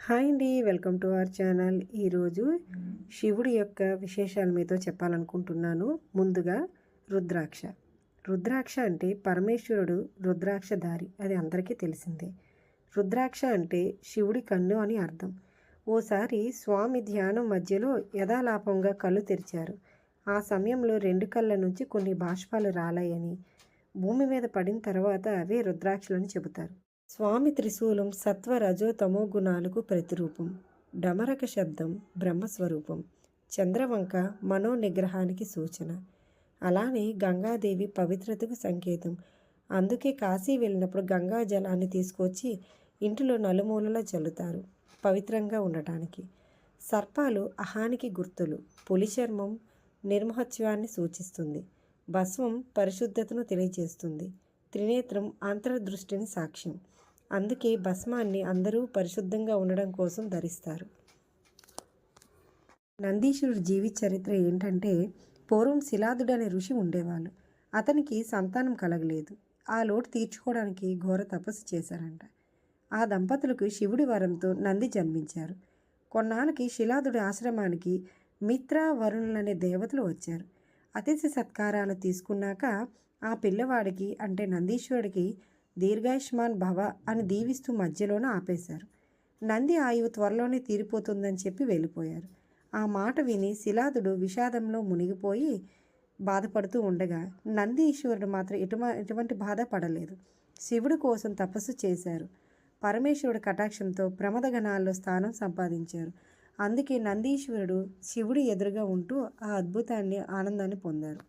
Hi అండి, welcome to our channel. ఈరోజు శివుడి యొక్క విశేషాలు మీతో చెప్పాలనుకుంటున్నాను. ముందుగా రుద్రాక్ష. రుద్రాక్ష అంటే పరమేశ్వరుడు రుద్రాక్షధారి, అది అందరికీ తెలిసిందే. రుద్రాక్ష అంటే శివుడి కన్ను అని అర్థం. ఓసారి స్వామి ధ్యానం మధ్యలో యథాలాపంగా కళ్ళు తెరిచారు. ఆ సమయంలో రెండు కళ్ళ నుంచి కొన్ని బాష్పాలు రాలాయని, భూమి మీద పడిన తర్వాత అవే రుద్రాక్షలని చెబుతారు. స్వామి త్రిశూలం సత్వ రజో తమో గుణాలకు ప్రతిరూపం. డమరక శబ్దం బ్రహ్మస్వరూపం. చంద్రవంక మనోనిగ్రహానికి సూచన. అలానే గంగాదేవి పవిత్రతకు సంకేతం. అందుకే కాశీ వెళ్ళినప్పుడు గంగా జలాన్ని తీసుకొచ్చి ఇంటిలో నలుమూలలా చల్లుతారు, పవిత్రంగా ఉండటానికి. సర్పాలు అహానికి గుర్తులు. పులి చర్మం నిర్మహత్వాన్ని సూచిస్తుంది. భస్మం పరిశుద్ధతను తెలియజేస్తుంది. త్రినేత్రం అంతర్దృష్టిని సాక్ష్యం. అందుకే భస్మాన్ని అందరూ పరిశుద్ధంగా ఉండడం కోసం ధరిస్తారు. నందీశ్వరుడి జీవిత చరిత్ర ఏంటంటే, పూర్వం శిలాదుడు అనే ఋషి ఉండేవాళ్ళు. అతనికి సంతానం కలగలేదు. ఆ లోటు తీర్చుకోవడానికి ఘోర తపస్సు చేశారంట. ఆ దంపతులకు శివుడి వరంతో నంది జన్మించారు. కొన్నాళ్ళకి శిలాదుడి ఆశ్రమానికి మిత్ర వరుణులనే దేవతలు వచ్చారు. అతిథి సత్కారాలు తీసుకున్నాక ఆ పిల్లవాడికి అంటే నందీశ్వరుడికి దీర్ఘాయుష్మాన్ భవ అని దీవిస్తూ మధ్యలోనే ఆపేశారు. నంది ఆయువు త్వరలోనే తీరిపోతుందని చెప్పి వెళ్ళిపోయారు. ఆ మాట విని శిలాదుడు విషాదంలో మునిగిపోయి బాధపడుతూ ఉండగా, నంది ఈశ్వరుడు మాత్రం ఎటువంటి బాధ పడలేదు. శివుడి కోసం తపస్సు చేశారు. పరమేశ్వరుడు కటాక్షంతో ప్రమదగణాల్లో స్థానం సంపాదించారు. అందుకే నందీశ్వరుడు శివుడి ఎదురుగా ఉంటూ ఆ అద్భుతాన్ని ఆనందాన్ని పొందారు.